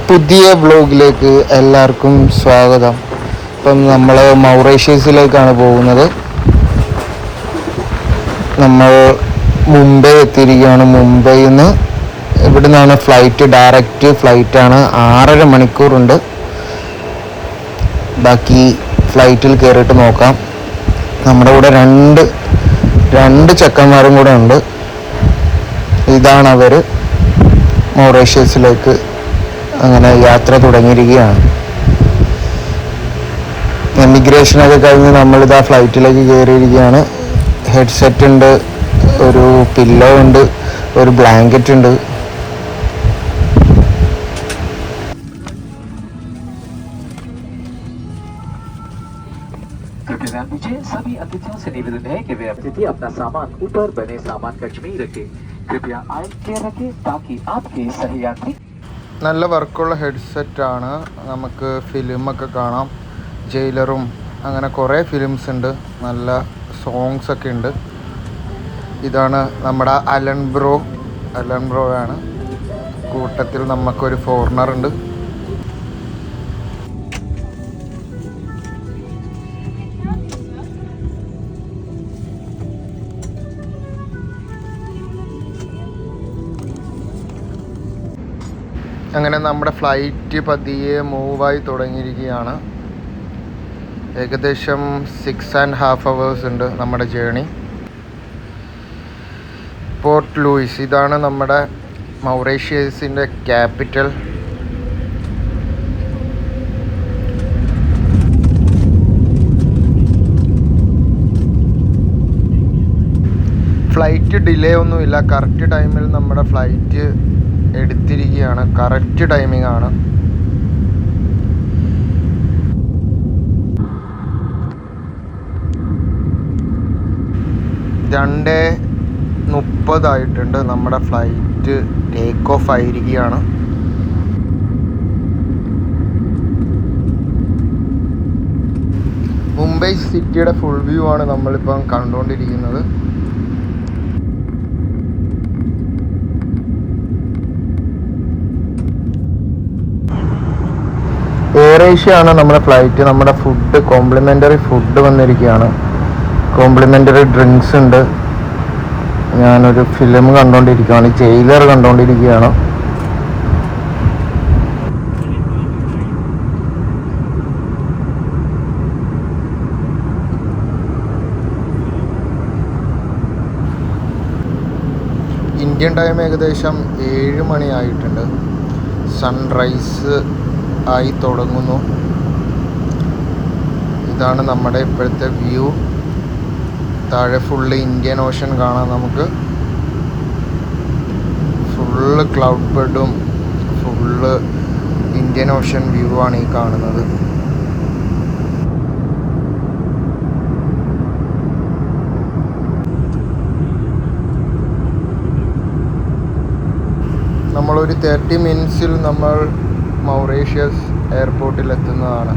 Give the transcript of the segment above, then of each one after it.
പുതിയ വ്ലോഗിലേക്ക് എല്ലാവർക്കും സ്വാഗതം. ഇപ്പം നമ്മൾ മൗറീഷ്യസിലേക്കാണ് പോകുന്നത്. നമ്മൾ മുംബൈ എത്തിയിരിക്കുകയാണ്. മുംബൈയിൽ നിന്ന് ഇവിടെ നിന്നാണ് ഫ്ലൈറ്റ്, ഡയറക്റ്റ് ഫ്ലൈറ്റാണ്. 6.5 മണിക്കൂറുണ്ട്. ബാക്കി ഫ്ലൈറ്റിൽ കയറിയിട്ട് നോക്കാം. നമ്മുടെ കൂടെ രണ്ട് ചെക്കന്മാരും കൂടെ ഉണ്ട്. ഇതാണ് അവർ മൗറീഷ്യസിലേക്ക് അങ്ങനെ യാത്ര തുടങ്ങിയിരിക്കുകയാണ്. എമിഗ്രേഷനൊക്കെ കഴിഞ്ഞ് നമ്മളിതാ ഫ്ലൈറ്റിലേക്ക് കയറിയിരിക്കുകയാണ്. ഹെഡ്സെറ്റ് ഉണ്ട്, ഒരു പില്ലോ ഉണ്ട്, ഒരു ബ്ലാങ്കറ്റ് ഉണ്ട്. सभी अतिथियों से निवेदन है कि वे अतिथि अपना सामान ऊपर बने सामान कक्ष में ही रखें। कृपया आई केयर रखें ताकि आपके सहयात्री നല്ല വർക്കുള്ള ഹെഡ്സെറ്റാണ്. നമുക്ക് ഫിലിമൊക്കെ കാണാം. ജയിലറും അങ്ങനെ കുറേ ഫിലിംസ് ഉണ്ട്. നല്ല സോങ്സ് ഒക്കെ ഉണ്ട്. ഇതാണ് നമ്മുടെ അലൻ ബ്രോ ആണ്. കൂട്ടത്തിൽ നമുക്കൊരു ഫോറിനർ ഉണ്ട്. അങ്ങനെ നമ്മുടെ ഫ്ലൈറ്റ് പതിയെ മൂവായി തുടങ്ങിയിരിക്കുകയാണ്. ഏകദേശം 6.5 hours ഉണ്ട് നമ്മുടെ ജേണി. പോർട്ട് ലൂയിസ്, ഇതാണ് നമ്മുടെ മൗറീഷ്യസിൻ്റെ ക്യാപിറ്റൽ. ഫ്ലൈറ്റ് ഡിലേ ഒന്നുമില്ല. കറക്റ്റ് ടൈമിൽ നമ്മുടെ ഫ്ലൈറ്റ് എടുത്തിരിക്കുകയാണ്. കറക്റ്റ് ടൈമിംഗ് ആണ്. രണ്ടേ 30 ആയിട്ടുണ്ട്. നമ്മുടെ ഫ്ലൈറ്റ് ടേക്ക് ഓഫ് ആയിരിക്കുകയാണ്. മുംബൈ സിറ്റിയുടെ ഫുൾ വ്യൂ ആണ് നമ്മളിപ്പം കണ്ടുകൊണ്ടിരിക്കുന്നത്. എയർ ഏഷ്യ ആണ് നമ്മുടെ ഫ്ലൈറ്റ്. നമ്മുടെ ഫുഡ് കോംപ്ലിമെൻ്ററി ഫുഡ് വന്നിരിക്കുകയാണ്. കോംപ്ലിമെൻ്ററി ഡ്രിങ്ക്സ് ഉണ്ട്. ഞാനൊരു ഫിലിം കണ്ടുകൊണ്ടിരിക്കുകയാണ്. ജയിലർ കണ്ടുകൊണ്ടിരിക്കുകയാണ്. ഇന്ത്യൻ ടൈം ഏകദേശം 7 മണി ആയിട്ടുണ്ട്. സൺറൈസ് ആയി തുടങ്ങുന്നു. ഇതാണ് നമ്മുടെ ഇപ്പോഴത്തെ വ്യൂ. താഴെ ഫുള്ള് ഇന്ത്യൻ ഓഷൻ കാണാം. നമുക്ക് ഫുള്ള് ക്ലൗഡ് ബെഡും ഫുള്ള് ഇന്ത്യൻ ഓഷൻ വ്യൂ ആണ് ഈ കാണുന്നത്. നമ്മളൊരു 30 മിനിറ്റ്സിൽ നമ്മൾ മൗറീഷ്യസ് എയർപോർട്ടിൽ എത്തുന്നതാണ്.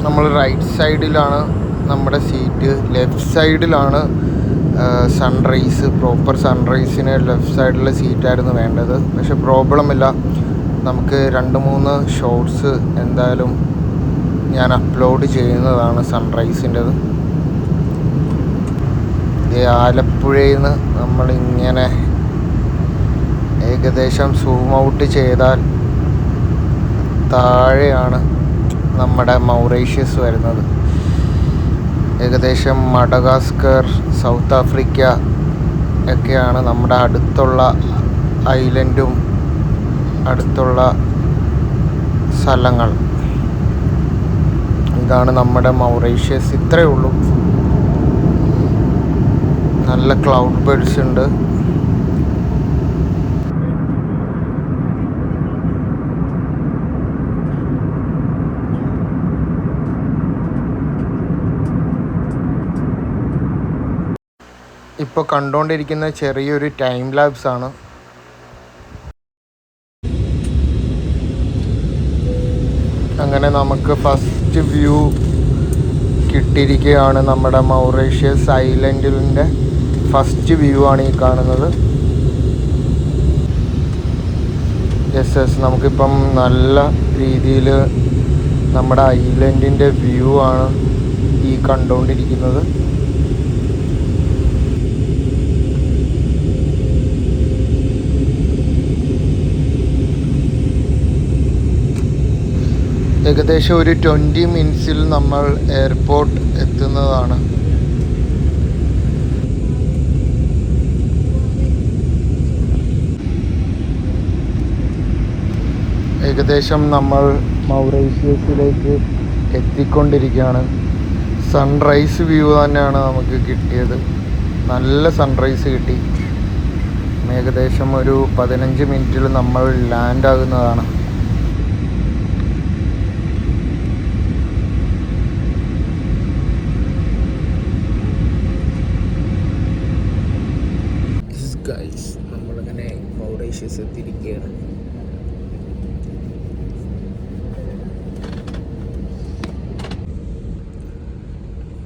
നമ്മൾ റൈറ്റ് സൈഡിലാണ് നമ്മുടെ സീറ്റ്. ലെഫ്റ്റ് സൈഡിലാണ് സൺറൈസ്. പ്രോപ്പർ സൺറൈസിന് ലെഫ്റ്റ് സൈഡിലെ സീറ്റായിരുന്നു വേണ്ടത്. പക്ഷെ പ്രോബ്ലമില്ല. നമുക്ക് 2-3 ഷോർട്സ് എന്തായാലും ഞാൻ അപ്ലോഡ് ചെയ്യുന്നതാണ് സൺറൈസിൻ്റെത്. ആലപ്പുഴയിൽ നിന്ന് നമ്മളിങ്ങനെ ഏകദേശം സൂം ഔട്ട് ചെയ്താൽ താഴെയാണ് നമ്മുടെ മൗറീഷ്യസ് വരുന്നത്. ഏകദേശം മഡഗാസ്കർ, സൗത്ത് ആഫ്രിക്ക ഒക്കെയാണ് നമ്മുടെ അടുത്തുള്ള ഐലൻഡും അടുത്തുള്ള സ്ഥലങ്ങൾ. ഇതാണ് നമ്മുടെ മൗറീഷ്യസ്. ഇത്രയേ ഉള്ളൂ. നല്ല ക്ലൗഡ് ബെഡ്സ് ഉണ്ട്. ഇപ്പോൾ കണ്ടുകൊണ്ടിരിക്കുന്ന ചെറിയൊരു ടൈം ലാപ്സ് ആണ്. അങ്ങനെ നമുക്ക് ഫസ്റ്റ് വ്യൂ കിട്ടിയിരിക്കുകയാണ്. നമ്മുടെ മൗറീഷ്യസ് ഐലൻഡിൻ്റെ ഫസ്റ്റ് വ്യൂ ആണ് ഈ കാണുന്നത്. യെസ്, നമുക്കിപ്പം നല്ല രീതിയിൽ നമ്മുടെ ഐലൻഡിൻ്റെ വ്യൂ ആണ് ഈ കണ്ടുകൊണ്ടിരിക്കുന്നത്. ഏകദേശം ഒരു 20 മിനിറ്റ്സിൽ നമ്മൾ എയർപോർട്ട് എത്തുന്നതാണ്. ഏകദേശം നമ്മൾ മൗറീഷ്യസിലേക്ക് എത്തിക്കൊണ്ടിരിക്കുകയാണ്. സൺറൈസ് വ്യൂ തന്നെയാണ് നമുക്ക് കിട്ടിയത്. നല്ല സൺറൈസ് കിട്ടി. ഏകദേശം ഒരു 15 മിനിറ്റിൽ നമ്മൾ ലാൻഡ് ആകുന്നതാണ്. നമ്മളങ്ങനെ മൗറീഷ്യസ് എത്തിയിരിക്കുകയാണ്.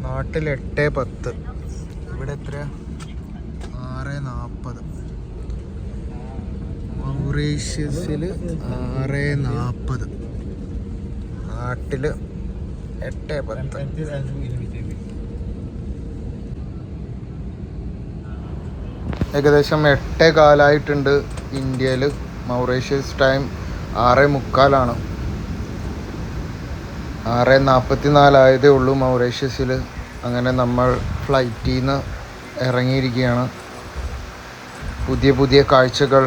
നാട്ടിൽ 8:10, ഇവിടെ എത്ര 6:40. മൗറീഷ്യസിൽ 6:40, നാട്ടിൽ 8:10. ഏകദേശം 8:15 ഇന്ത്യയിൽ. Mauritius time 6:45. 6:44 ആയതേ ഉള്ളൂ മൗറീഷ്യസിൽ. അങ്ങനെ നമ്മൾ ഫ്ലൈറ്റിൽ നിന്ന് ഇറങ്ങിയിരിക്കുകയാണ്. പുതിയ കാഴ്ചകൾ,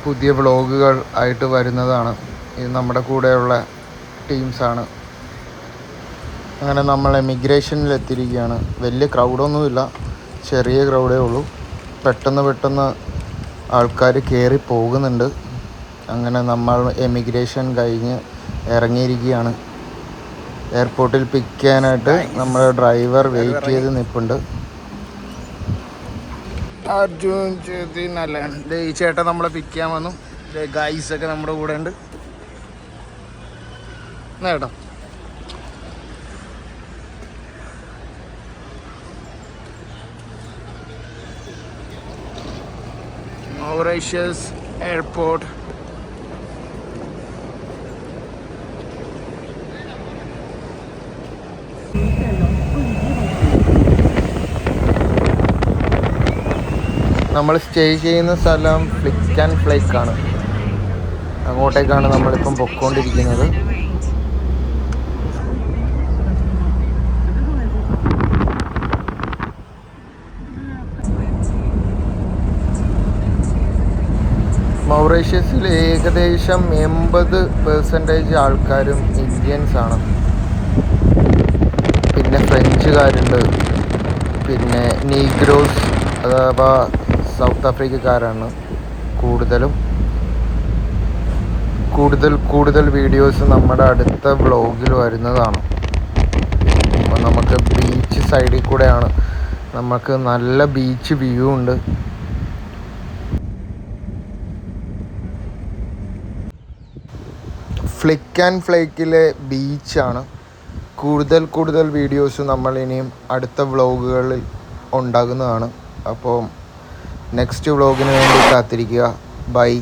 പുതിയ വ്ളോഗുകൾ ആയിട്ട് വരുന്നതാണ്. ഇത് നമ്മുടെ കൂടെയുള്ള ടീംസാണ്. അങ്ങനെ നമ്മൾ എമിഗ്രേഷനിൽ എത്തിയിരിക്കുകയാണ്. വലിയ ക്രൗഡൊന്നുമില്ല, ചെറിയ ക്രൗഡേ ഉള്ളൂ. പെട്ടെന്ന് ആൾക്കാർ കയറി പോകുന്നുണ്ട്. അങ്ങനെ നമ്മൾ എമിഗ്രേഷൻ കഴിഞ്ഞ് ഇറങ്ങിയിരിക്കുകയാണ്. എയർപോർട്ടിൽ പിക്ക് ചെയ്യാനായിട്ട് നമ്മുടെ ഡ്രൈവർ വെയിറ്റ് ചെയ്ത് നിൽപ്പുണ്ട്. അർജുൻ ചേതി നല്ല ഈ ചേട്ടൻ നമ്മളെ പിക്ക് ചെയ്യാൻ വന്നു. ഗൈസൊക്കെ നമ്മുടെ കൂടെ ഉണ്ട്. കേട്ടോ, മൗറീഷ്യസ് എയർപോർട്ട്. നമ്മൾ സ്റ്റേ ചെയ്യുന്ന സ്ഥലം ഫ്ലിക്ക് ആൻഡ് ഫ്ലേക്ക് ആണ്. അങ്ങോട്ടേക്കാണ് നമ്മളിപ്പം പൊയ്ക്കൊണ്ടിരിക്കുന്നത്. മൗറീഷ്യസിൽ ഏകദേശം 80% ആൾക്കാരും ഇന്ത്യൻസാണ്. പിന്നെ ഫ്രഞ്ചുകാരുണ്ട്, പിന്നെ നീഗ്രോസ് അഥവാ സൗത്ത് ആഫ്രിക്കക്കാരാണ് കൂടുതൽ വീഡിയോസ് നമ്മുടെ അടുത്ത വ്ളോഗിൽ വരുന്നതാണ്. അപ്പോൾ നമുക്ക് ബീച്ച് സൈഡിൽ കൂടെയാണ്. നമുക്ക് നല്ല ബീച്ച് വ്യൂ ഉണ്ട്. ഫ്ലിക്ക് ആൻഡ് ഫ്ലേക്കിലെ ബീച്ചാണ്. കൂടുതൽ വീഡിയോസ് നമ്മൾ ഇനിയും അടുത്ത വ്ളോഗുകളിൽ ഉണ്ടാകുന്നതാണ്. അപ്പോൾ നെക്സ്റ്റ് വ്ളോഗിന് വേണ്ടി കാത്തിരിക്കുക. ബൈ.